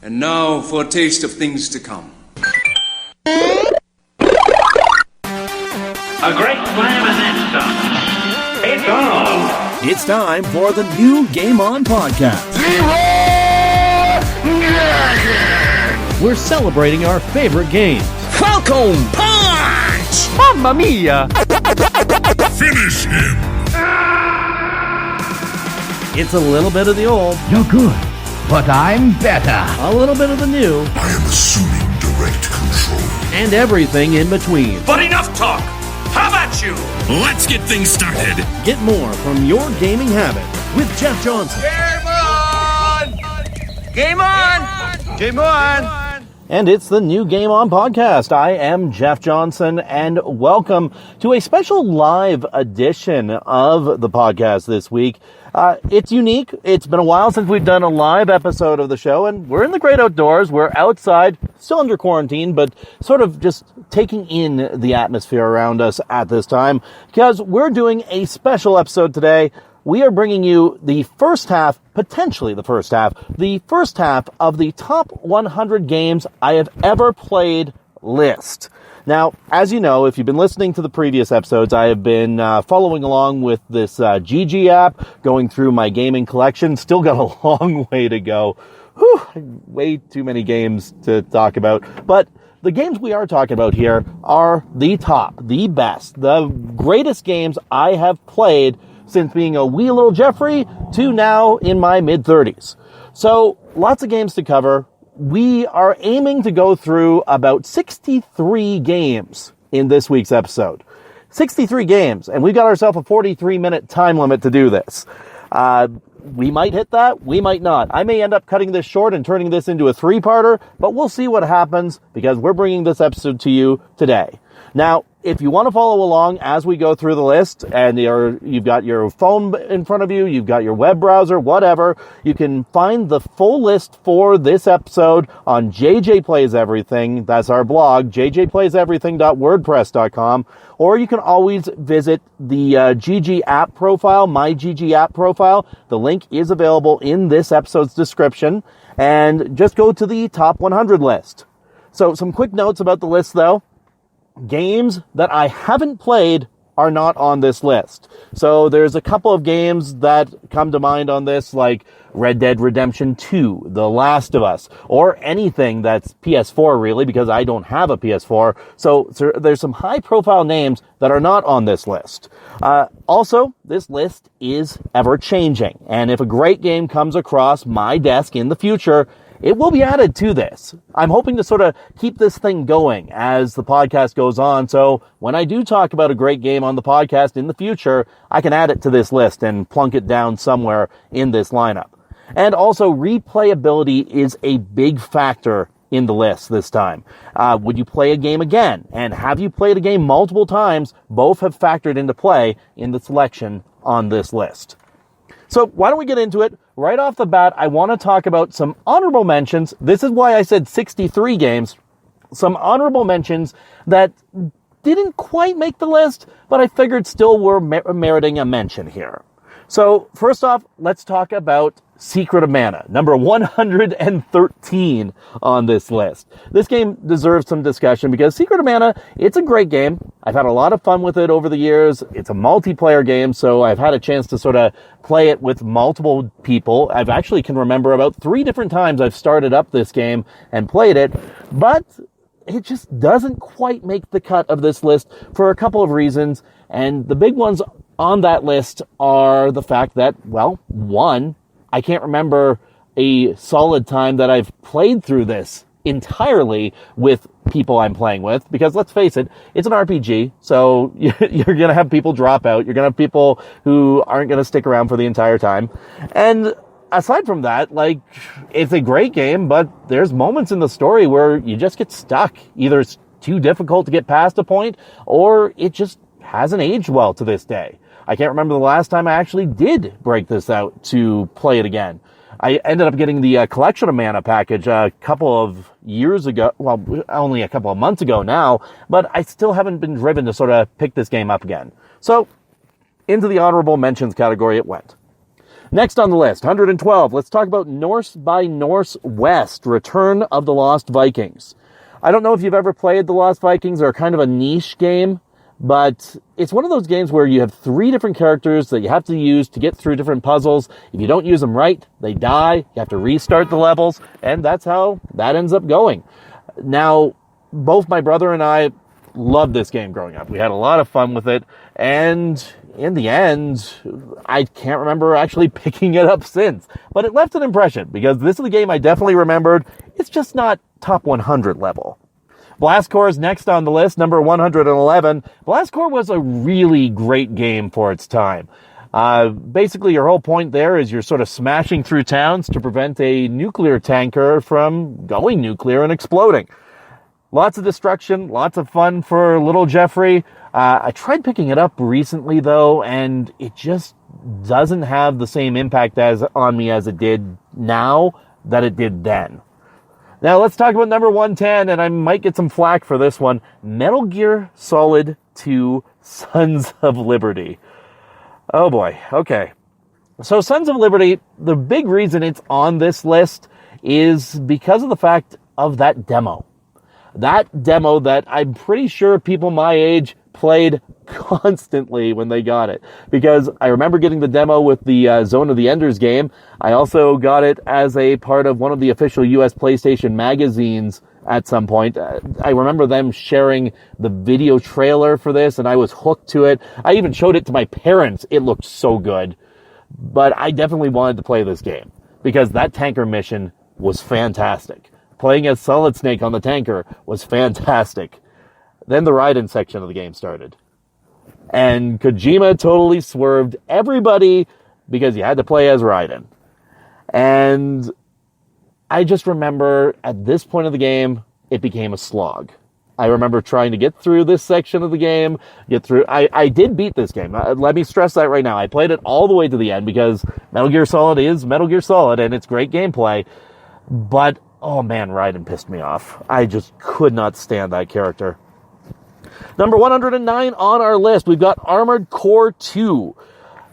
And now for a taste of things to come. A great slam and then some. It's on. It's time for the new Game On podcast. We're celebrating our favorite games. Falcon Punch! Mamma mia! Finish him! It's a little bit of the old, You're good, but I'm better. a little bit of the new, I am assuming direct control. and everything in between. But enough talk. How about you? Let's get things started. Get more from your gaming habit with Jeff Johnson. Game on! Game on! Game on! And it's the new Game On podcast. I am Jeff Johnson, and welcome to a special live edition of the podcast this week. It's unique. It's been a while since we've done a live episode of the show, and we're in the great outdoors. We're outside, still under quarantine, but sort of just taking in the atmosphere around us at this time, because we're doing a special episode today. We are bringing you the first half, potentially the first half of the top 100 games I have ever played list. Now, as you know, if you've been listening to the previous episodes, I have been following along with this GG app, going through my gaming collection. Still got a long way to go. Whew, way too many games to talk about. But the games we are talking about here are the top, the best, the greatest games I have played since being a wee little Jeffrey to now in my mid-30s. So, lots of games to cover. We are aiming to go through about 63 games in this week's episode. 63 games, and we've got ourselves a 43-minute time limit to do this. We might hit that, we might not. I may end up cutting this short and turning this into a three-parter, but we'll see what happens because we're bringing this episode to you today. Now, if you want to follow along as we go through the list, and you've got your phone in front of you, you've got your web browser, whatever, you can find the full list for this episode on JJ Plays Everything. That's our blog, jjplayseverything.wordpress.com. Or you can always visit the GG app profile, my GG app profile. The link is available in this episode's description. And just go to the top 100 list. So some quick notes about the list, though. Games that I haven't played are not on this list. So there's a couple of games that come to mind on this, like Red Dead Redemption 2, The Last of Us, or anything that's PS4 really, because I don't have a PS4. So there's some high-profile names that are not on this list. Also, this list is ever-changing, and if a great game comes across my desk in the future, it will be added to this. I'm hoping to sort of keep this thing going as the podcast goes on, so when I do talk about a great game on the podcast in the future, I can add it to this list and plunk it down somewhere in this lineup. And also, replayability is a big factor in the list this time. Would you play a game again? And have you played a game multiple times? Both have factored into play in the selection on this list. So why don't we get into it? Right off the bat, I want to talk about some honorable mentions. This is why I said 63 games. Some honorable mentions that didn't quite make the list, but I figured still were meriting a mention here. So first off, let's talk about Secret of Mana, number 113 on this list. This game deserves some discussion because Secret of Mana, it's a great game. I've had a lot of fun with it over the years. It's a multiplayer game, so I've had a chance to sort of play it with multiple people. I've actually can remember about 3 different times I've started up this game and played it, but it just doesn't quite make the cut of this list for a couple of reasons, and the big ones on that list are the fact that, well, one, I can't remember a solid time that I've played through this entirely with people I'm playing with, because let's face it, it's an RPG, so you're going to have people drop out, you're going to have people who aren't going to stick around for the entire time, and aside from that, like, it's a great game, but there's moments in the story where you just get stuck. Either it's too difficult to get past a point, or it just hasn't aged well to this day. I can't remember the last time I actually did break this out to play it again. I ended up getting the Collection of Mana package a couple of years ago, well, only a couple of months ago now, but I still haven't been driven to sort of pick this game up again. So, into the honorable mentions category it went. Next on the list, 112, let's talk about Norse by Northwest, Return of the Lost Vikings. I don't know if you've ever played the Lost Vikings. They're kind of a niche game, but it's one of those games where you have 3 different characters that you have to use to get through different puzzles. If you don't use them right, they die. You have to restart the levels, and that's how that ends up going. Now, both my brother and I loved this game growing up. We had a lot of fun with it, and in the end, I can't remember actually picking it up since. But it left an impression, because this is the game I definitely remembered. It's just not top 100 level. Blast Corps is next on the list, number 111. Blast Corps was a really great game for its time. Basically, your whole point there is you're sort of smashing through towns to prevent a nuclear tanker from going nuclear and exploding. Lots of destruction, lots of fun for little Jeffrey. I tried picking it up recently, though, and it just doesn't have the same impact on me as it did now that it did then. Now, let's talk about number 110, and I might get some flack for this one. Metal Gear Solid 2 Sons of Liberty. Oh boy, okay. So Sons of Liberty, the big reason it's on this list is because of the fact of that demo. That demo that I'm pretty sure people my age played constantly when they got it. Because I remember getting the demo with the Zone of the Enders game. I also got it as a part of one of the official US PlayStation magazines at some point. I remember them sharing the video trailer for this, and I was hooked to it. I even showed it to my parents. It looked so good. But I definitely wanted to play this game, because that tanker mission was fantastic. Playing as Solid Snake on the tanker was fantastic. Then the Raiden section of the game started. And Kojima totally swerved everybody because you had to play as Raiden. And I just remember at this point of the game, it became a slog. I remember trying to get through this section of the game, I did beat this game. Let me stress that right now. I played it all the way to the end because Metal Gear Solid is Metal Gear Solid and it's great gameplay. But, oh man, Raiden pissed me off. I just could not stand that character. Number 109 on our list, we've got Armored Core 2.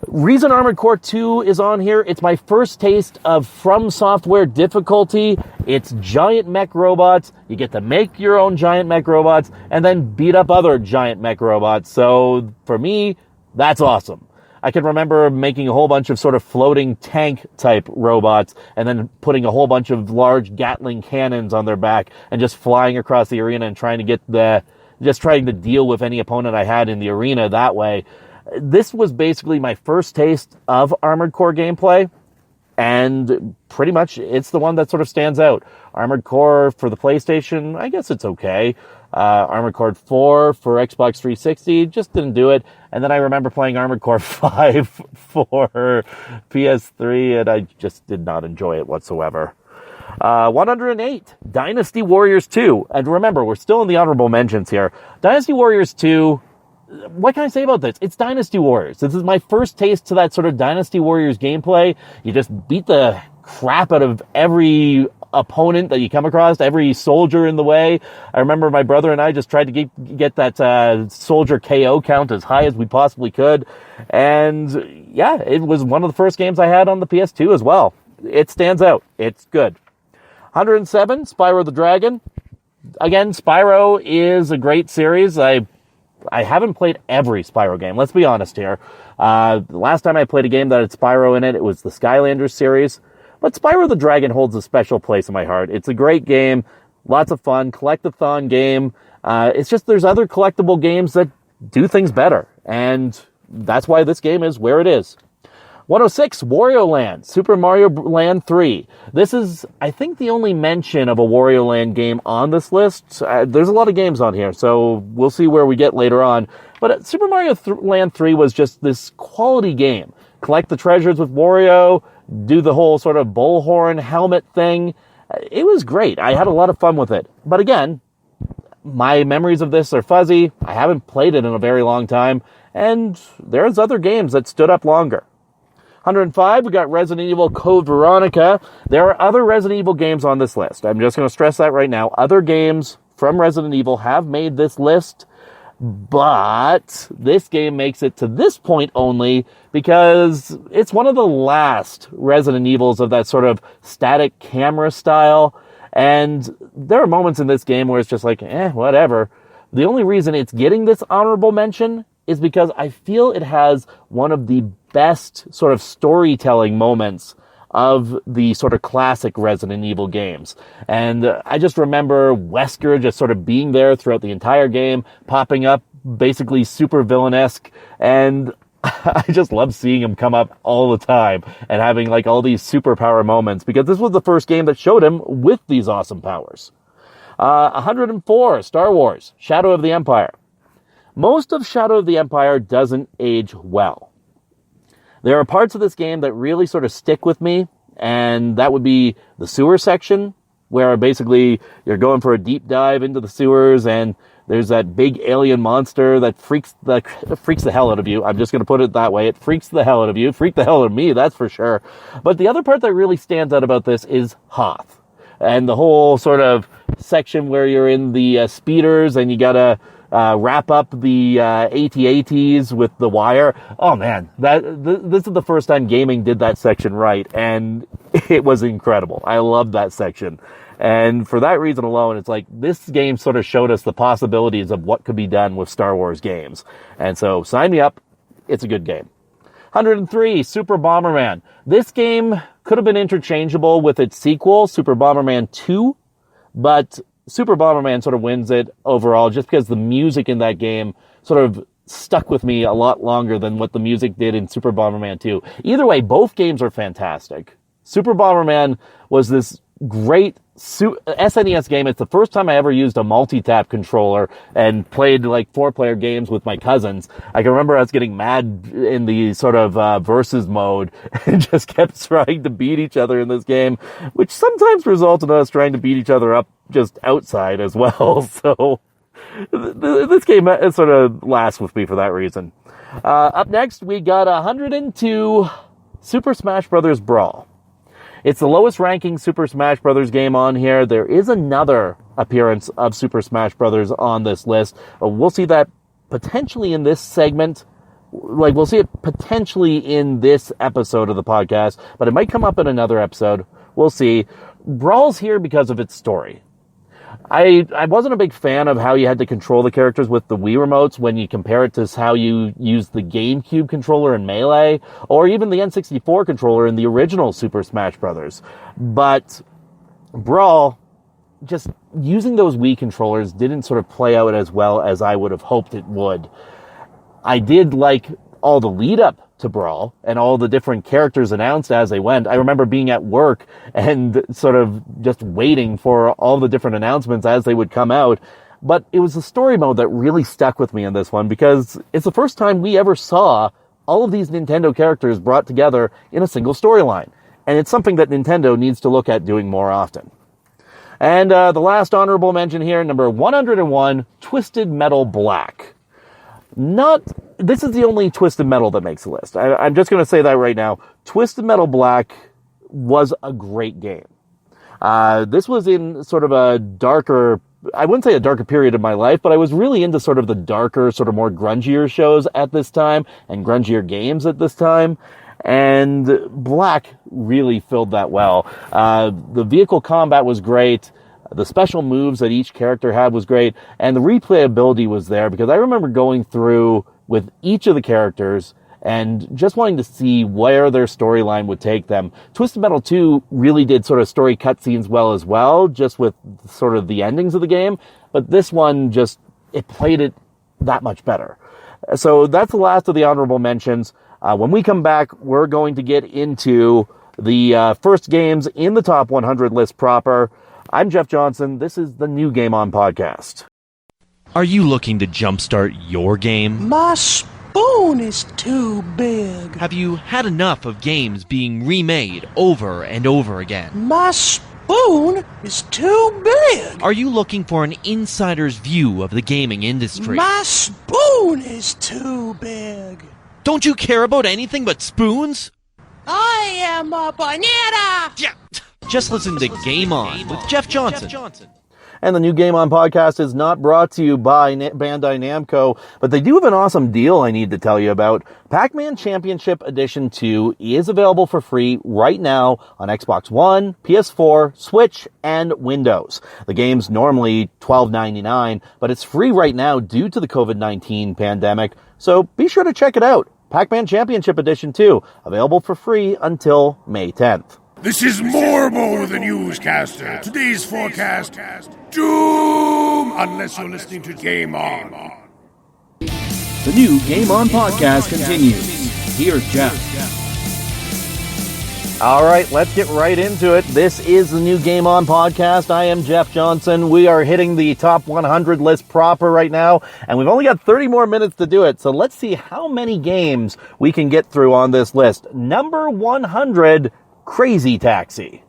Reason Armored Core 2 is on here, it's my first taste of From Software difficulty. It's giant mech robots. You get to make your own giant mech robots and then beat up other giant mech robots. So for me, that's awesome. I can remember making a whole bunch of sort of floating tank type robots and then putting a whole bunch of large Gatling cannons on their back and just flying across the arena and trying to deal with any opponent I had in the arena that way. This was basically my first taste of Armored Core gameplay, and pretty much it's the one that sort of stands out. Armored Core for the PlayStation, I guess it's okay. Armored Core 4 for Xbox 360, just didn't do it. And then I remember playing Armored Core 5 for PS3, and I just did not enjoy it whatsoever. 108, Dynasty Warriors 2. And remember, we're still in the honorable mentions here. Dynasty Warriors 2, what can I say about this? It's Dynasty Warriors. This is my first taste to that sort of Dynasty Warriors gameplay. You just beat the crap out of every opponent that you come across, every soldier in the way. I remember my brother and I just tried to get that soldier KO count as high as we possibly could. And yeah, it was one of the first games I had on the PS2 as well. It stands out. It's good. 107, Spyro the Dragon. Again, Spyro is a great series. I haven't played every Spyro game. Let's be honest here. The last time I played a game that had Spyro in it, it was the Skylanders series. But Spyro the Dragon holds a special place in my heart. It's a great game. Lots of fun. Collect-a-thon game. It's just there's other collectible games that do things better. And that's why this game is where it is. 106, Wario Land, Super Mario Land 3. This is, I think, the only mention of a Wario Land game on this list. There's a lot of games on here, so we'll see where we get later on. But Super Mario Land 3 was just this quality game. Collect the treasures with Wario, do the whole sort of bullhorn helmet thing. It was great. I had a lot of fun with it. But again, my memories of this are fuzzy. I haven't played it in a very long time. And there's other games that stood up longer. 105, we got Resident Evil Code Veronica. There are other Resident Evil games on this list. I'm just going to stress that right now. Other games from Resident Evil have made this list. But this game makes it to this point only because it's one of the last Resident Evils of that sort of static camera style. And there are moments in this game where it's just like, whatever. The only reason it's getting this honorable mention is because I feel it has one of the best sort of storytelling moments of the sort of classic Resident Evil games. And I just remember Wesker just sort of being there throughout the entire game, popping up basically super villainesque, and I just love seeing him come up all the time and having like all these superpower moments, because this was the first game that showed him with these awesome powers. 104, Star Wars, Shadow of the Empire. Most of Shadow of the Empire doesn't age well. There are parts of this game that really sort of stick with me, and that would be the sewer section, where basically you're going for a deep dive into the sewers, and there's that big alien monster that freaks the hell out of you. I'm just going to put it that way. It freaks the hell out of you. Freaked the hell out of me, that's for sure. But the other part that really stands out about this is Hoth. And the whole sort of section where you're in the speeders and you gotta wrap up the AT-ATs with the wire. Oh man, this is the first time gaming did that section right, and it was incredible. I loved that section. And for that reason alone, it's like this game sort of showed us the possibilities of what could be done with Star Wars games. And so sign me up. It's a good game. 103, Super Bomberman. This game could have been interchangeable with its sequel, Super Bomberman 2, but Super Bomberman sort of wins it overall just because the music in that game sort of stuck with me a lot longer than what the music did in Super Bomberman 2. Either way, both games are fantastic. Super Bomberman was this great SNES game. It's the first time I ever used a multi-tap controller and played like 4-player games with my cousins. I can remember I was getting mad in the sort of versus mode and just kept trying to beat each other in this game, which sometimes resulted in us trying to beat each other up just outside as well. So this game sort of lasts with me for that reason. Up next, we got 102, Super Smash Bros. Brawl. It's the lowest ranking Super Smash Bros. Game on here. There is another appearance of Super Smash Bros. On this list. We'll see that potentially in this segment. Like, we'll see it potentially in this episode of the podcast, but it might come up in another episode. We'll see. Brawl's here because of its story. I wasn't a big fan of how you had to control the characters with the Wii remotes when you compare it to how you used the GameCube controller in Melee, or even the N64 controller in the original Super Smash Bros. But Brawl, just using those Wii controllers didn't sort of play out as well as I would have hoped it would. I did like all the lead up to Brawl and all the different characters announced as they went. I remember being at work and sort of just waiting for all the different announcements as they would come out. But it was the story mode that really stuck with me in this one, because it's the first time we ever saw all of these Nintendo characters brought together in a single storyline. And it's something that Nintendo needs to look at doing more often. And the last honorable mention here, number 101, Twisted Metal Black. This is the only Twisted Metal that makes the list. I'm just going to say that right now. Twisted Metal Black was a great game. This was in sort of a darker, I wouldn't say a darker period of my life, but I was really into sort of the darker, sort of more grungier shows at this time and grungier games at this time. And Black really filled that well. The vehicle combat was great. The special moves that each character had was great, and the replayability was there, because I remember going through with each of the characters and just wanting to see where their storyline would take them. Twisted Metal 2 really did sort of story cutscenes well as well, just with sort of the endings of the game, but this one it played it that much better. So that's the last of the honorable mentions. When we come back, we're going to get into the first games in the top 100 list proper. I'm Jeff Johnson. This is the new Game On podcast. Are you looking to jumpstart your game? My spoon is too big. Have you had enough of games being remade over and over again? My spoon is too big. Are you looking for an insider's view of the gaming industry? My spoon is too big. Don't you care about anything but spoons? I am a banana. Yeah. Just listen to Game On with Jeff Johnson. And the new Game On podcast is not brought to you by Bandai Namco, but they do have an awesome deal I need to tell you about. Pac-Man Championship Edition 2 is available for free right now on Xbox One, PS4, Switch, and Windows. The game's normally $12.99, but it's free right now due to the COVID-19 pandemic, so be sure to check it out. Pac-Man Championship Edition 2, available for free until May 10th. This is Morbo, the newscaster. Today's forecast, doom, unless you're listening to Game On. The new Game On podcast continues. Here's Jeff. All right, let's get right into it. This is the new Game On podcast. I am Jeff Johnson. We are hitting the top 100 list proper right now, and we've only got 30 more minutes to do it. So let's see how many games we can get through on this list. Number 100, Crazy Taxi.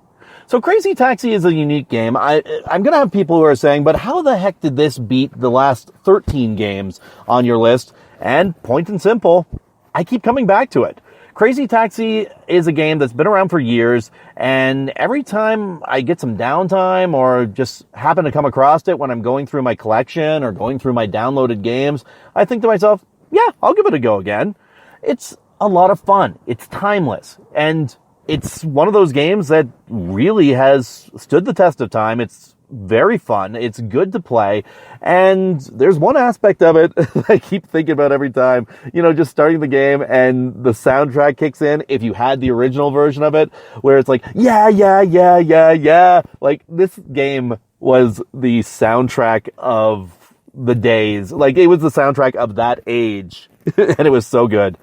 So Crazy Taxi is a unique game. I'm going to have people who are saying, but how the heck did this beat the last 13 games on your list? And point and simple, I keep coming back to it. Crazy Taxi is a game that's been around for years, and every time I get some downtime or just happen to come across it when I'm going through my collection or going through my downloaded games, I think to myself, yeah, I'll give it a go again. It's a lot of fun. It's timeless. And it's one of those games that really has stood the test of time. It's very fun. It's good to play. And there's one aspect of it that I keep thinking about every time, just starting the game and the soundtrack kicks in. If you had the original version of it, where it's like, yeah. Like, this game was the soundtrack of the days. Like, it was the soundtrack of that age. And it was so good.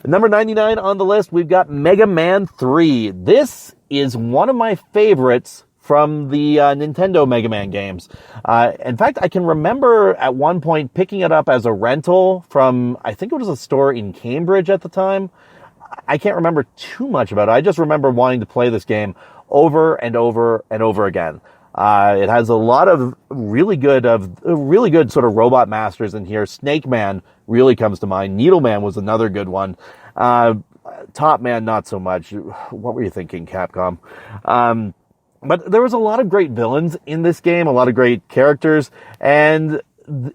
Number 99 on the list, we've got Mega Man 3. This is one of my favorites from the Nintendo Mega Man games. In fact, I can remember at one point picking it up as a rental from, I think it was a store in Cambridge at the time. I can't remember too much about it. I just remember wanting to play this game over and over and over again. It has a lot of really good sort of robot masters in here. Snake Man really comes to mind. Needle Man was another good one. Top Man, not so much. What were you thinking, Capcom? But there was a lot of great villains in this game, a lot of great characters, and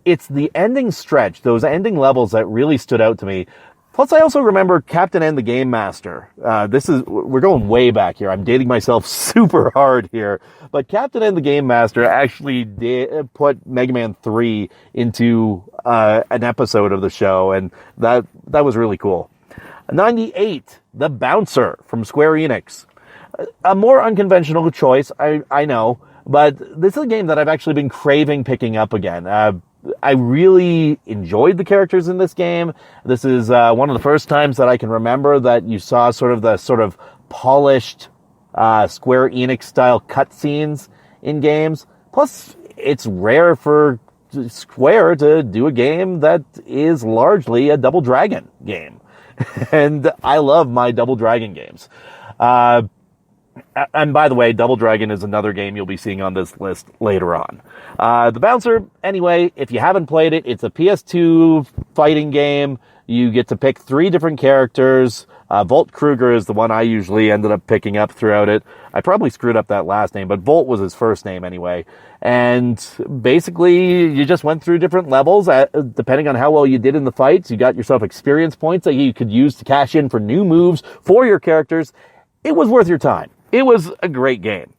it's the ending stretch, those ending levels that really stood out to me. Plus, I also remember Captain N the Game Master. We're going way back here. I'm dating myself super hard here. But Captain N the Game Master actually put Mega Man 3 into an episode of the show, and that was really cool. 98, The Bouncer from Square Enix. A more unconventional choice, I know, but this is a game that I've actually been craving picking up again. I really enjoyed the characters in this game. This is one of the first times that I can remember that you saw sort of polished Square Enix style cutscenes in games. Plus, it's rare for Square to do a game that is largely a Double Dragon game. And I love my Double Dragon games. And by the way, Double Dragon is another game you'll be seeing on this list later on. The Bouncer, anyway, if you haven't played it, it's a PS2 fighting game. You get to pick 3 different characters. Volt Kruger is the one I usually ended up picking up throughout it. I probably screwed up that last name, but Volt was his first name anyway. And basically, you just went through different levels. Depending on how well you did in the fights, you got yourself experience points that you could use to cash in for new moves for your characters. It was worth your time. It was a great game.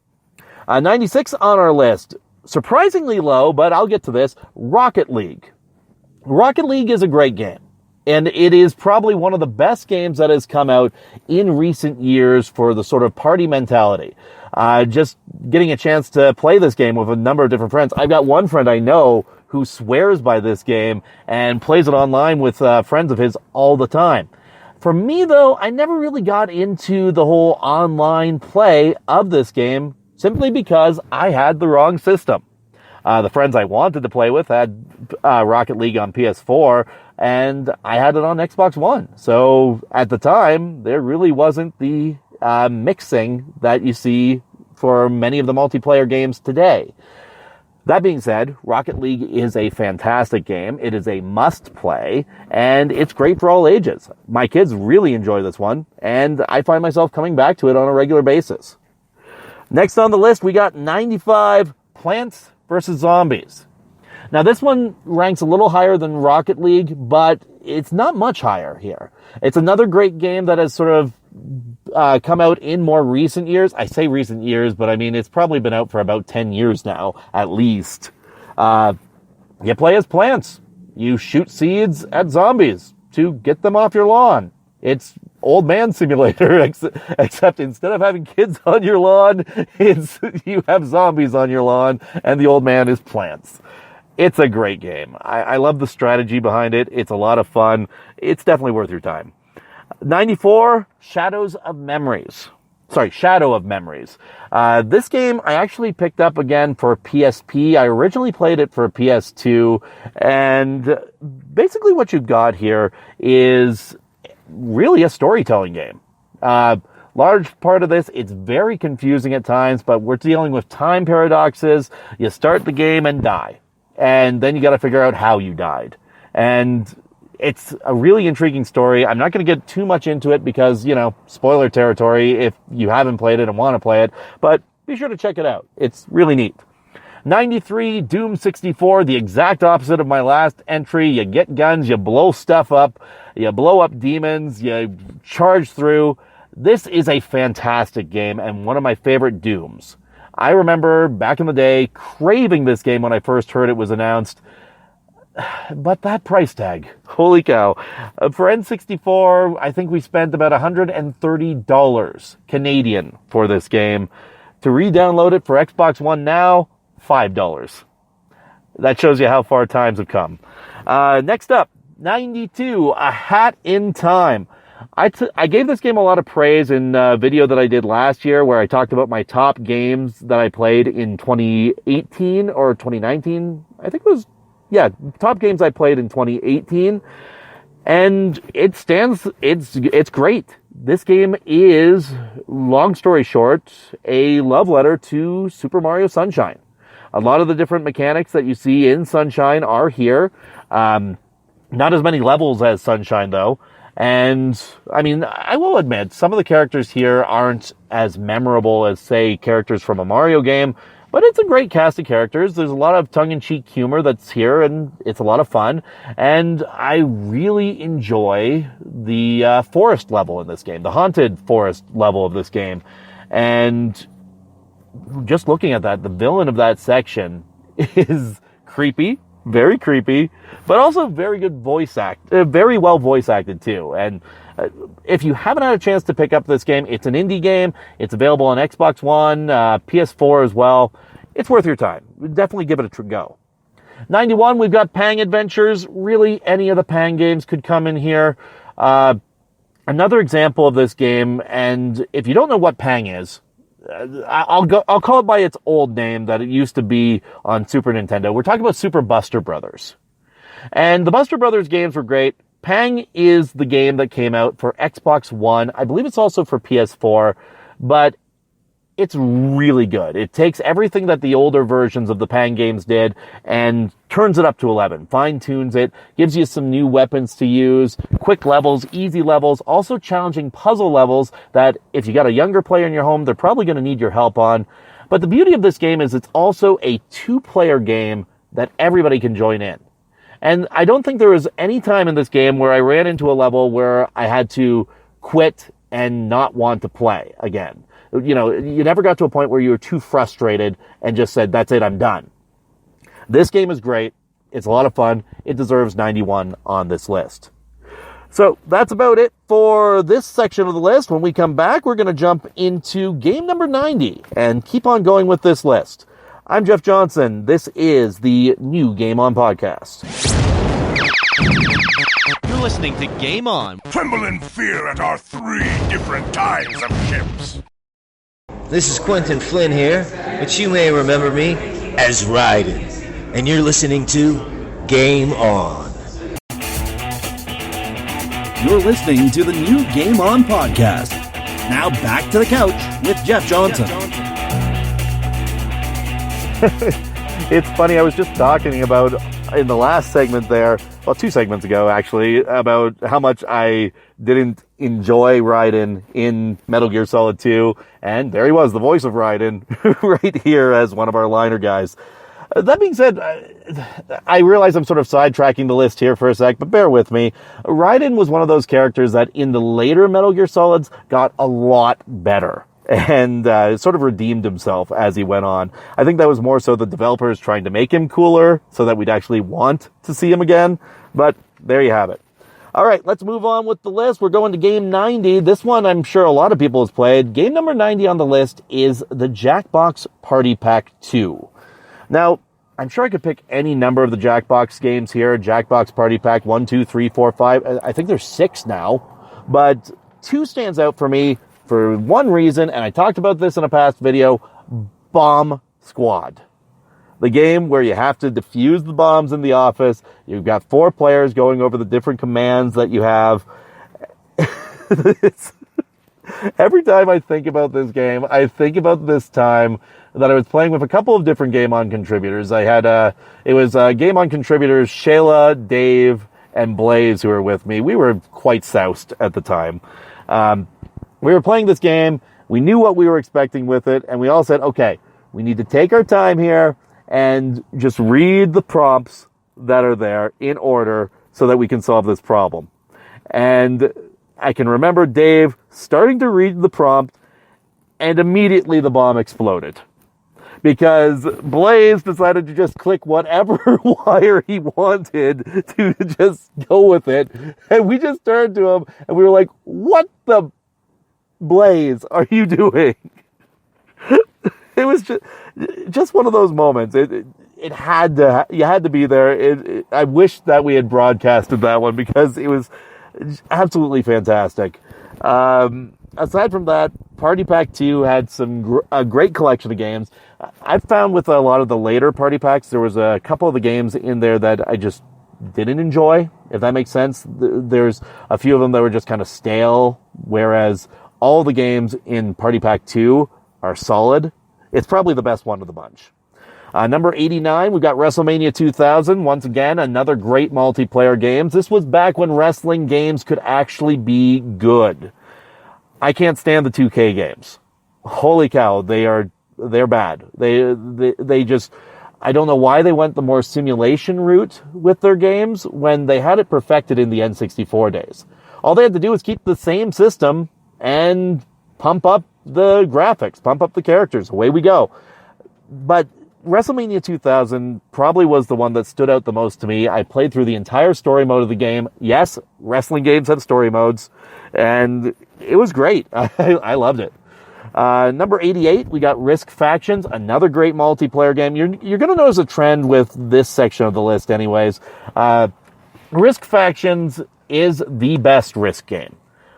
96 on our list. Surprisingly low, but I'll get to this. Rocket League. Rocket League is a great game. And it is probably one of the best games that has come out in recent years for the sort of party mentality. Just getting a chance to play this game with a number of different friends. I've got one friend I know who swears by this game and plays it online with friends of his all the time. For me, though, I never really got into the whole online play of this game simply because I had the wrong system. The friends I wanted to play with had Rocket League on PS4, and I had it on Xbox One. So at the time, there really wasn't the mixing that you see for many of the multiplayer games today. That being said, Rocket League is a fantastic game. It is a must-play, and it's great for all ages. My kids really enjoy this one, and I find myself coming back to it on a regular basis. Next on the list, we got 95, Plants versus Zombies. Now, this one ranks a little higher than Rocket League, but it's not much higher here. It's another great game that has sort of come out in more recent years. I say recent years, but I mean, it's probably been out for about 10 years now, at least. You play as plants. You shoot seeds at zombies to get them off your lawn. It's old man simulator, except instead of having kids on your lawn, you have zombies on your lawn, and the old man is plants. It's a great game. I love the strategy behind it. It's a lot of fun. It's definitely worth your time. 94, Shadow of Memories. This game I actually picked up again for PSP. I originally played it for PS2, and basically what you've got here is really a storytelling game. Large part of this, it's very confusing at times, but we're dealing with time paradoxes. You start the game and die, and then you got to figure out how you died. And it's a really intriguing story. I'm not going to get too much into it because, spoiler territory if you haven't played it and want to play it, but be sure to check it out. It's really neat. 93, Doom 64, the exact opposite of my last entry. You get guns, you blow stuff up, you blow up demons, you charge through. This is a fantastic game and one of my favorite Dooms. I remember back in the day craving this game when I first heard it was announced. But that price tag, holy cow. For N64, I think we spent about $130 Canadian for this game. To re-download it for Xbox One now, $5. That shows you how far times have come. Next up, 92, A Hat in Time. I gave this game a lot of praise in a video that I did last year where I talked about my top games that I played in 2018 or 2019. I think it was top games I played in 2018, and it's great. This game is, long story short, a love letter to Super Mario Sunshine. A lot of the different mechanics that you see in Sunshine are here. Not as many levels as Sunshine, though. And, I mean, I will admit, some of the characters here aren't as memorable as, say, characters from a Mario game, but it's a great cast of characters. There's a lot of tongue-in-cheek humor that's here, and it's a lot of fun. And I really enjoy the forest level in this game, the haunted forest level of this game. And just looking at that, the villain of that section is creepy, very creepy, but also very well voice acted too. And if you haven't had a chance to pick up this game, it's an indie game. It's available on Xbox One, PS4 as well. It's worth your time. Definitely give it a go. 91, we've got Pang Adventures. Really, any of the Pang games could come in here. Another example of this game, and if you don't know what Pang is, I'll call it by its old name that it used to be on Super Nintendo. We're talking about Super Buster Brothers. And the Buster Brothers games were great. Pang is the game that came out for Xbox One. I believe it's also for PS4, but it's really good. It takes everything that the older versions of the Pang games did and turns it up to 11, fine-tunes it, gives you some new weapons to use, quick levels, easy levels, also challenging puzzle levels that if you got a younger player in your home, they're probably going to need your help on. But the beauty of this game is it's also a two-player game that everybody can join in. And I don't think there was any time in this game where I ran into a level where I had to quit and not want to play again. You know, you never got to a point where you were too frustrated and just said, that's it, I'm done. This game is great. It's a lot of fun. It deserves 91 on this list. So that's about it for this section of the list. When we come back, we're going to jump into game number 90 and keep on going with this list. I'm Jeff Johnson. This is the new Game On podcast. You're listening to Game On. Tremble in fear at our 3 different types of ships. This is Quentin Flynn here, but you may remember me as Raiden. And you're listening to Game On. You're listening to the new Game On podcast. Now back to the couch with Jeff Johnson. It's funny, I was just talking about, in the last segment there, well, 2 segments ago actually, about how much I didn't enjoy Raiden in Metal Gear Solid 2, and there he was, the voice of Raiden, right here as one of our liner guys. That being said, I realize I'm sort of sidetracking the list here for a sec, but bear with me. Raiden was one of those characters that in the later Metal Gear Solids got a lot better and sort of redeemed himself as he went on. I think that was more so the developers trying to make him cooler so that we'd actually want to see him again. But there you have it. All right, let's move on with the list. We're going to game 90. This one I'm sure a lot of people have played. Game number 90 on the list is the Jackbox Party Pack 2. Now, I'm sure I could pick any number of the Jackbox games here. Jackbox Party Pack 1, 2, 3, 4, 5. I think there's 6 now. But 2 stands out for me for one reason, and I talked about this in a past video, Bomb Squad. The game where you have to defuse the bombs in the office. You've got 4 players going over the different commands that you have. Every time I think about this game, I think about this time that I was playing with a couple of different GameOn contributors. I had, GameOn contributors Shayla, Dave, and Blaze who were with me. We were quite soused at the time. We were playing this game. We knew what we were expecting with it, and we all said, okay, we need to take our time here and just read the prompts that are there in order so that we can solve this problem. And I can remember Dave starting to read the prompt, and immediately the bomb exploded. Because Blaze decided to just click whatever wire he wanted to just go with it. And we just turned to him and we were like, what the Blaze are you doing? It was just one of those moments. It had to, you had to be there. I wish that we had broadcasted that one because it was absolutely fantastic. Aside from that, Party Pack 2 had a great collection of games. I've found with a lot of the later Party Packs, there was a couple of the games in there that I just didn't enjoy, if that makes sense. There's a few of them that were just kind of stale, whereas all the games in Party Pack 2 are solid. It's probably the best one of the bunch. Number 89, we've got WrestleMania 2000. Once again, another great multiplayer game. This was back when wrestling games could actually be good. I can't stand the 2K games. Holy cow, they're bad. They just, I don't know why they went the more simulation route with their games when they had it perfected in the N64 days. All they had to do was keep the same system and pump up the graphics, pump up the characters. Away we go. But WrestleMania 2000 probably was the one that stood out the most to me. I played through the entire story mode of the game. Yes, wrestling games have story modes, and it was great. I loved it. Number 88, we got Risk Factions, another great multiplayer game. You're going to notice a trend with this section of the list anyways. Risk Factions is the best Risk game.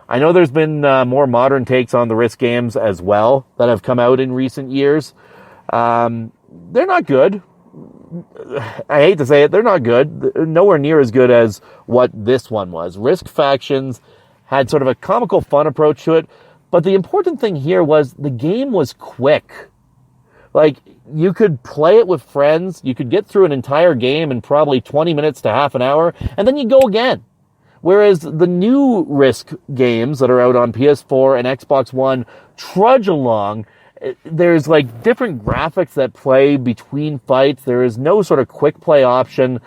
I know there's been more modern takes on the Risk games as well that have come out in recent years. They're not good. I hate to say it, they're not good. Nowhere near as good as what this one was. Risk Factions had sort of a comical fun approach to it, but the important thing here was the game was quick. Like, you could play it with friends, you could get through an entire game in probably 20 minutes to half an hour, and then you go again. Whereas the new Risk games that are out on PS4 and Xbox One trudge along. There's like different graphics that play between fights. There is no sort of quick play option.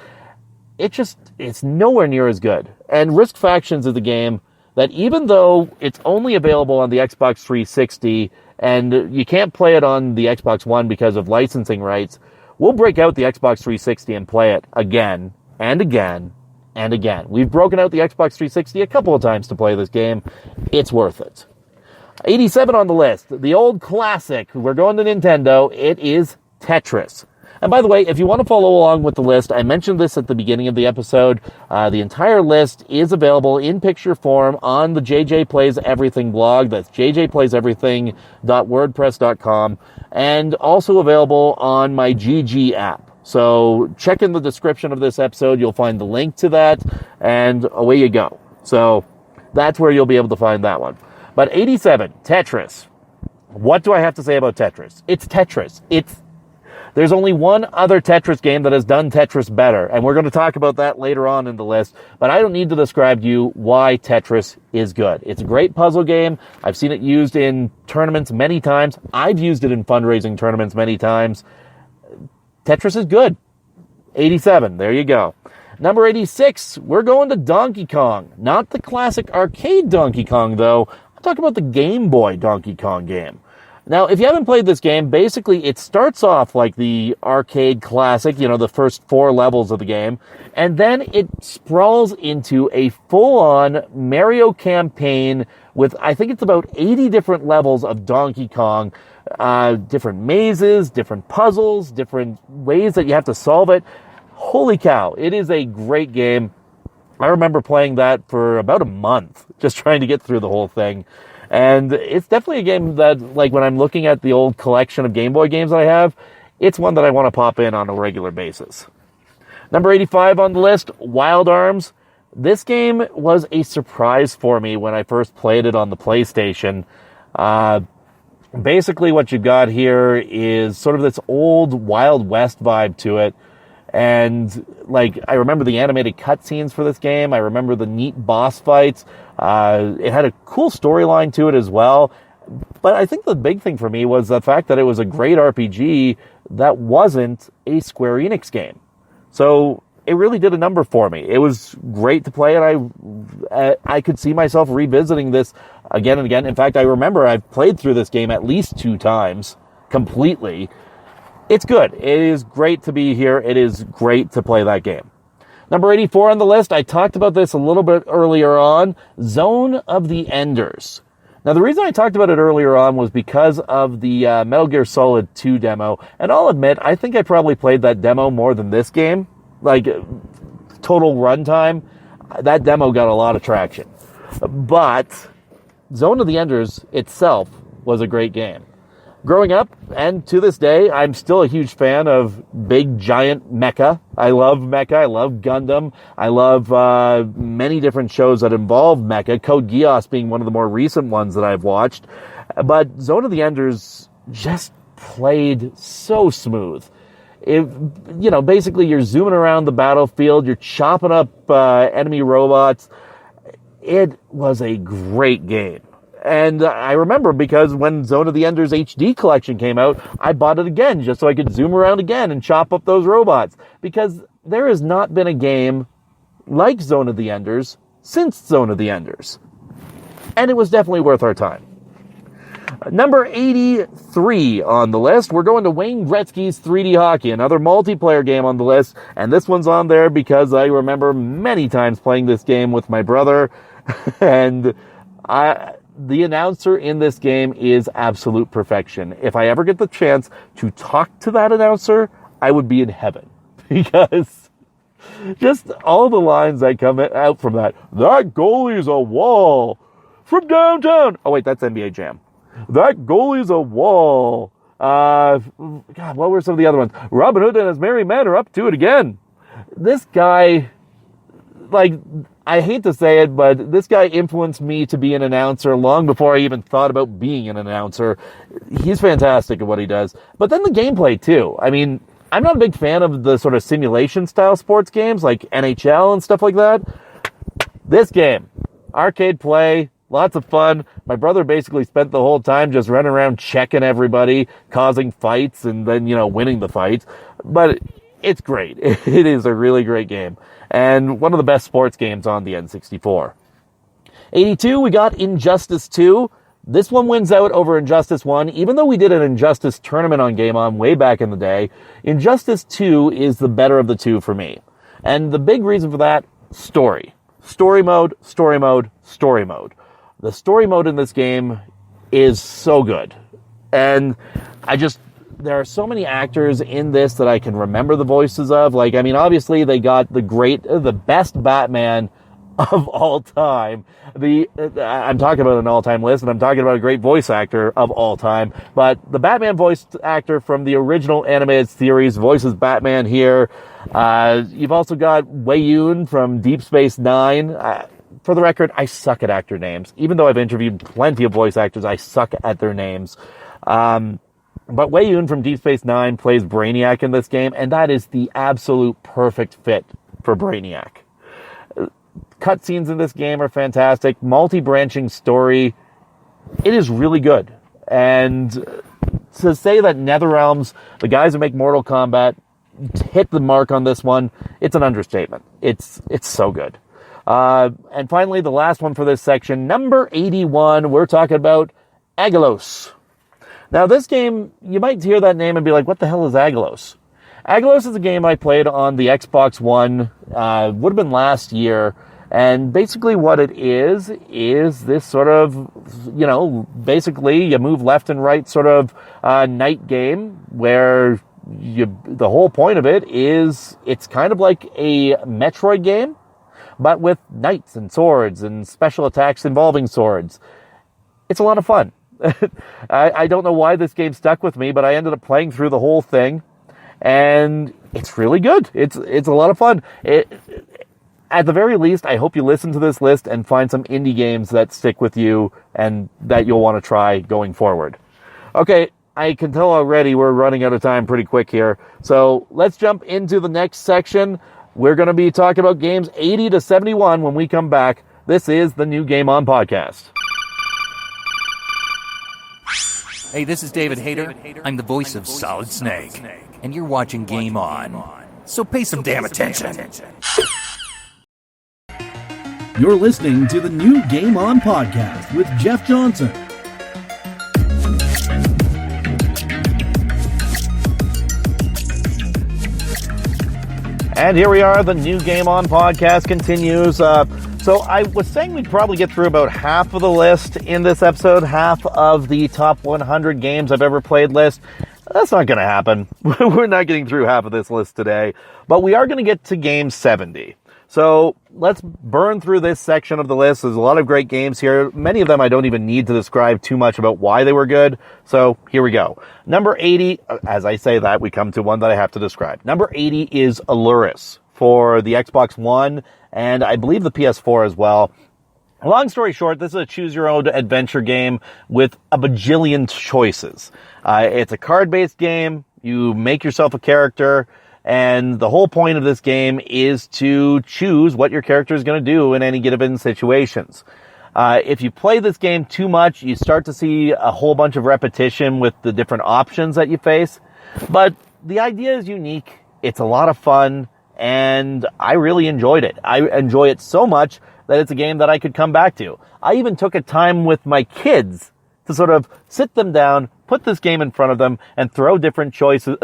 It's nowhere near as good. And Risk Factions is a game that even though it's only available on the Xbox 360 and you can't play it on the Xbox One because of licensing rights, we'll break out the Xbox 360 and play it again and again and again. We've broken out the Xbox 360 a couple of times to play this game. It's worth it. 87 on the list, the old classic. We're going to Nintendo. It is Tetris. And by the way, if you want to follow along with the list, I mentioned this at the beginning of the episode. The entire list is available in picture form on the JJ Plays Everything blog. That's jjplayseverything.wordpress.com, and also available on my GG app. So check in the description of this episode. You'll find the link to that, and away you go. So that's where you'll be able to find that one. But 87, Tetris. What do I have to say about Tetris? It's Tetris. There's only one other Tetris game that has done Tetris better, and we're going to talk about that later on in the list, but I don't need to describe to you why Tetris is good. It's a great puzzle game. I've seen it used in tournaments many times. I've used it in fundraising tournaments many times. Tetris is good. 87, there you go. Number 86, we're going to Donkey Kong. Not the classic arcade Donkey Kong, though. I'm talking about the Game Boy Donkey Kong game. Now, if you haven't played this game, basically it starts off like the arcade classic, the first 4 levels of the game, and then it sprawls into a full-on Mario campaign with, I think it's about 80 different levels of Donkey Kong, different mazes, different puzzles, different ways that you have to solve it. Holy cow, it is a great game. I remember playing that for about a month, just trying to get through the whole thing. And it's definitely a game that, like, when I'm looking at the old collection of Game Boy games that I have, it's one that I want to pop in on a regular basis. Number 85 on the list, Wild Arms. This game was a surprise for me when I first played it on the PlayStation. Basically what you've got here is sort of this old Wild West vibe to it. And, like, I remember the animated cutscenes for this game. I remember the neat boss fights. It had a cool storyline to it as well. But I think the big thing for me was the fact that it was a great RPG that wasn't a Square Enix game. So it really did a number for me. It was great to play, and I could see myself revisiting this again and again. In fact, I remember I've played through this game at least 2 times completely. It's good. It is great to be here. It is great to play that game. Number 84 on the list, I talked about this a little bit earlier on, Zone of the Enders. Now, the reason I talked about it earlier on was because of the Metal Gear Solid 2 demo, and I'll admit, I think I probably played that demo more than this game. Like, total runtime, that demo got a lot of traction. But Zone of the Enders itself was a great game. Growing up, and to this day, I'm still a huge fan of big, giant mecha. I love mecha. I love Gundam. I love many different shows that involve mecha, Code Geass being one of the more recent ones that I've watched. But Zone of the Enders just played so smooth. Basically you're zooming around the battlefield, you're chopping up enemy robots. It was a great game. And I remember because when Zone of the Enders HD collection came out, I bought it again just so I could zoom around again and chop up those robots. Because there has not been a game like Zone of the Enders since Zone of the Enders. And it was definitely worth our time. Number 83 on the list, we're going to Wayne Gretzky's 3D Hockey, another multiplayer game on the list. And this one's on there because I remember many times playing this game with my brother. And the announcer in this game is absolute perfection. If I ever get the chance to talk to that announcer, I would be in heaven. Because just all the lines that come out from that goalie's a wall from downtown. Oh, wait, that's NBA Jam. That goalie's a wall. God, what were some of the other ones? Robin Hood and his merry men are up to it again. This guy, I hate to say it, but this guy influenced me to be an announcer long before I even thought about being an announcer. He's fantastic at what he does. But then the gameplay, too. I mean, I'm not a big fan of the sort of simulation-style sports games like NHL and stuff like that. This game, arcade play, lots of fun. My brother basically spent the whole time just running around checking everybody, causing fights, and then, winning the fights. But it's great. It is a really great game. And one of the best sports games on the N64. 82, we got Injustice 2. This one wins out over Injustice 1. Even though we did an Injustice tournament on GameOn way back in the day, Injustice 2 is the better of the two for me. And the big reason for that, story. Story mode, story mode, story mode. The story mode in this game is so good. And there are so many actors in this that I can remember the voices of. Obviously they got the best Batman of all time. I'm talking about an all-time list, and I'm talking about a great voice actor of all time. But the Batman voice actor from the original animated series voices Batman here. You've also got Wei Yun from Deep Space Nine. For the record, I suck at actor names. Even though I've interviewed plenty of voice actors, I suck at their names. But Wei Yun from Deep Space Nine plays Brainiac in this game, and that is the absolute perfect fit for Brainiac. Cutscenes in this game are fantastic. Multi-branching story. It is really good. And to say that NetherRealms, the guys who make Mortal Kombat, hit the mark on this one, it's an understatement. It's so good. And finally, the last one for this section, number 81, we're talking about Agalos. Now, this game, you might hear that name and be like, what the hell is Agalos? Agalos is a game I played on the Xbox One, would have been last year, and basically what it is this sort of, basically you move left and right sort of night game where the whole point of it is it's kind of like a Metroid game, but with knights and swords and special attacks involving swords. It's a lot of fun. I don't know why this game stuck with me, but I ended up playing through the whole thing, and it's really good. It's a lot of fun. At the very least, I hope you listen to this list and find some indie games that stick with you and that you'll want to try going forward. Okay, I can tell already we're running out of time pretty quick here, so let's jump into the next section. We're going to be talking about games 80 to 71 when we come back. This is the new Game On Podcast. Hey, this is David Hayter. I'm the voice of Solid Snake, and you're watching Game On. So pay some damn attention. You're listening to the new Game On Podcast with Jeff Johnson. And here we are, the new Game On Podcast continues. So I was saying we'd probably get through about half of the list in this episode, half of the top 100 games I've ever played list. That's not going to happen. We're not getting through half of this list today, but we are going to get to game 70. So let's burn through this section of the list. There's a lot of great games here. Many of them I don't even need to describe too much about why they were good. So here we go. Number 80, as I say that, we come to one that I have to describe. Number 80 is Aluris for the Xbox One and I believe the PS4 as well. Long story short, this is a choose-your-own-adventure game with a bajillion choices. It's a card-based game. You make yourself a character. And the whole point of this game is to choose what your character is going to do in any given situations. If you play this game too much, you start to see a whole bunch of repetition with the different options that you face. But the idea is unique. It's a lot of fun, and I really enjoyed it. I enjoy it so much that it's a game that I could come back to. I even took a time with my kids to sort of sit them down, put this game in front of them, and throw the different choices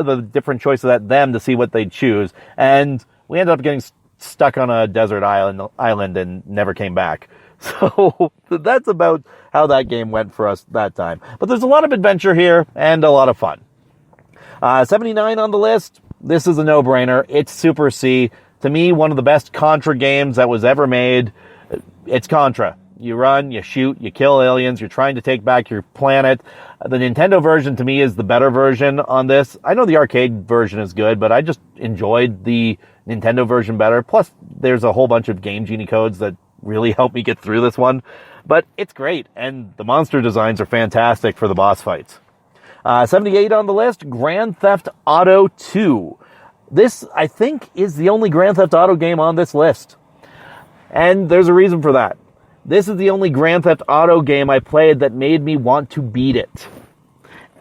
at them to see what they'd choose. And we ended up getting stuck on a desert island and never came back. So that's about how that game went for us that time. But there's a lot of adventure here and a lot of fun. 79 on the list. This is a no-brainer. It's Super C. To me, one of the best Contra games that was ever made. It's Contra. You run, you shoot, you kill aliens, you're trying to take back your planet. The Nintendo version, to me, is the better version on this. I know the arcade version is good, but I just enjoyed the Nintendo version better. Plus, there's a whole bunch of Game Genie codes that really helped me get through this one. But it's great, and the monster designs are fantastic for the boss fights. 78 on the list, Grand Theft Auto 2. This, I think, is the only Grand Theft Auto game on this list. And there's a reason for that. This is the only Grand Theft Auto game I played that made me want to beat it.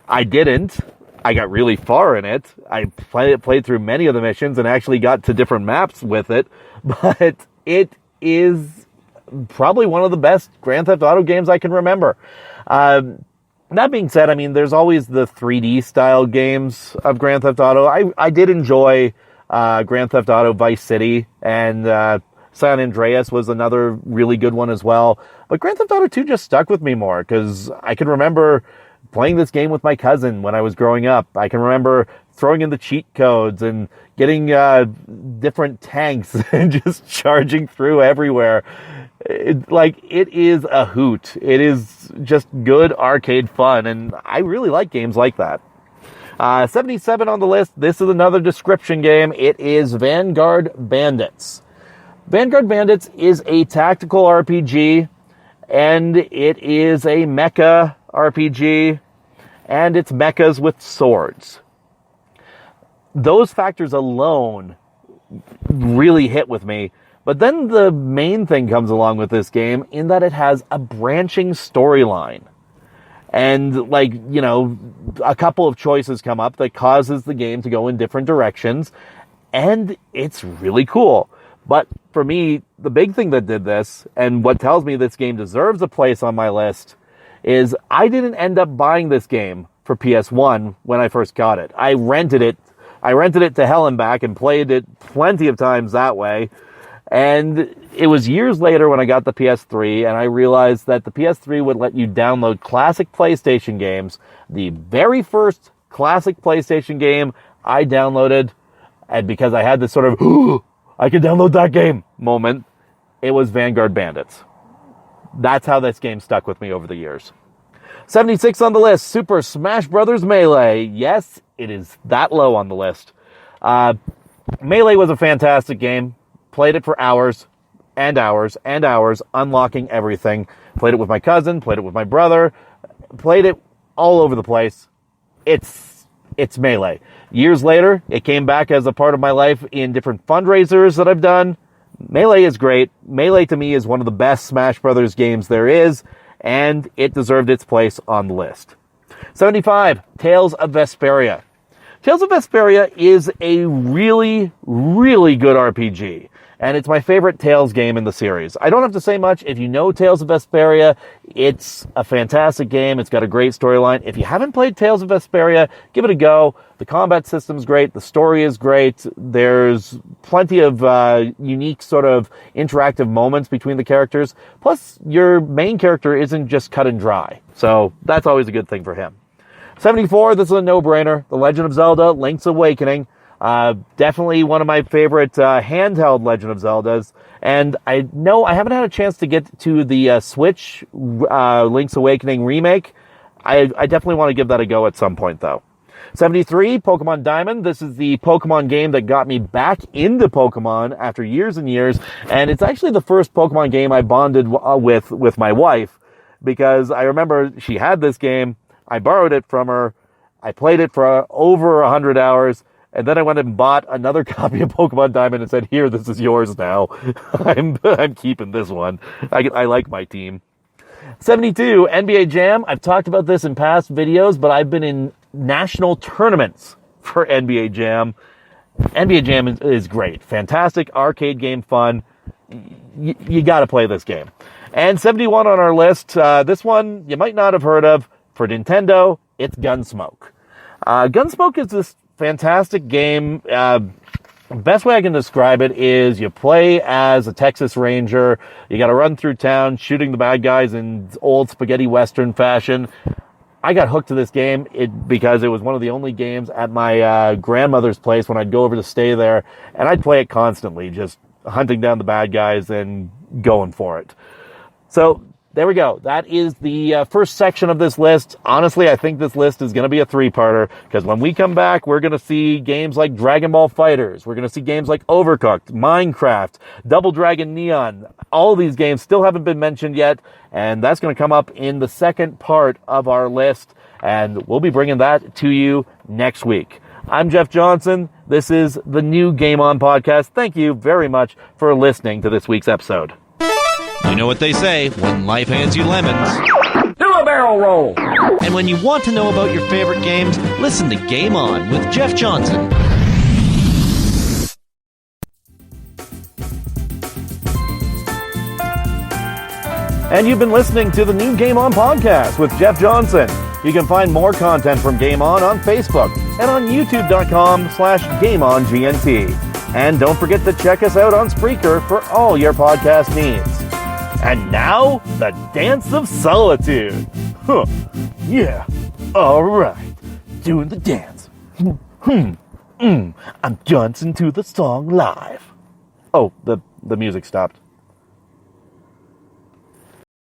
I didn't. I got really far in it. I played through many of the missions and actually got to different maps with it. But it is probably one of the best Grand Theft Auto games I can remember. That being said, I mean, there's always the 3D style games of Grand Theft Auto. I did enjoy Grand Theft Auto Vice City, and San Andreas was another really good one as well. But Grand Theft Auto 2 just stuck with me more because I can remember playing this game with my cousin when I was growing up. I can remember throwing in the cheat codes and getting different tanks and just charging through everywhere. It is a hoot. It is just good arcade fun, and I really like games like that. 77 on the list. This is another description game. It is Vanguard Bandits. Vanguard Bandits is a tactical RPG, and it is a mecha RPG, and it's mechas with swords. Those factors alone really hit with me. But then the main thing comes along with this game in that it has a branching storyline. And, like, you know, a couple of choices come up that causes the game to go in different directions. And it's really cool. But for me, the big thing that did this, and what tells me this game deserves a place on my list, is I didn't end up buying this game for PS1 when I first got it. I rented it to hell and back and played it plenty of times that way. And it was years later when I got the PS3 and I realized that the PS3 would let you download classic PlayStation games. The very first classic PlayStation game I downloaded, and because I had this sort of, I can download that game moment, it was Vanguard Bandits. That's how this game stuck with me over the years. 76 on the list, Super Smash Bros. Melee. Yes, it is that low on the list. Melee was a fantastic game. Played it for hours and hours and hours, unlocking everything. Played it with my cousin, played it with my brother, played it all over the place. It's Melee. Years later, it came back as a part of my life in different fundraisers that I've done. Melee is great. Melee to me is one of the best Smash Brothers games there is, and it deserved its place on the list. 75, Tales of Vesperia. Tales of Vesperia is a really, really good RPG, and it's my favorite Tales game in the series. I don't have to say much. If you know Tales of Vesperia, it's a fantastic game. It's got a great storyline. If you haven't played Tales of Vesperia, give it a go. The combat system's great. The story is great. There's plenty of unique sort of interactive moments between the characters. Plus, your main character isn't just cut and dry. So that's always a good thing for him. 74, this is a no-brainer. The Legend of Zelda, Link's Awakening. Definitely one of my favorite handheld Legend of Zeldas. And I know I haven't had a chance to get to the Switch Link's Awakening remake. I definitely want to give that a go at some point, though. 73, Pokemon Diamond. This is the Pokemon game that got me back into Pokemon after years and years. And it's actually the first Pokemon game I bonded with my wife. Because I remember she had this game. I borrowed it from her. I played it for over 100 hours. And then I went and bought another copy of Pokemon Diamond and said, here, this is yours now. I'm keeping this one. I like my team. 72, NBA Jam. I've talked about this in past videos, but I've been in national tournaments for NBA Jam. NBA Jam is great. Fantastic arcade game fun. You got to play this game. And 71 on our list. This one you might not have heard of. For Nintendo, it's Gunsmoke. Gunsmoke is this fantastic game. Best way I can describe it is you play as a Texas Ranger. You got to run through town shooting the bad guys in old spaghetti western fashion. I got hooked to this game because it was one of the only games at my grandmother's place when I'd go over to stay there, and I'd play it constantly, just hunting down the bad guys and going for it. So there we go. That is the first section of this list. Honestly, I think this list is going to be a three-parter, because when we come back, we're going to see games like Dragon Ball FighterZ. We're going to see games like Overcooked, Minecraft, Double Dragon Neon. All of these games still haven't been mentioned yet, and that's going to come up in the second part of our list, and we'll be bringing that to you next week. I'm Jeff Johnson. This is the new Game On podcast. Thank you very much for listening to this week's episode. You know what they say, when life hands you lemons. Do a barrel roll! And when you want to know about your favorite games, listen to Game On with Jeff Johnson. And you've been listening to the new Game On podcast with Jeff Johnson. You can find more content from Game On Facebook and on youtube.com/GameOnGNT. And don't forget to check us out on Spreaker for all your podcast needs. And now, the Dance of Solitude. Huh. Yeah. All right. Doing the dance. I'm dancing to the song live. Oh, the music stopped.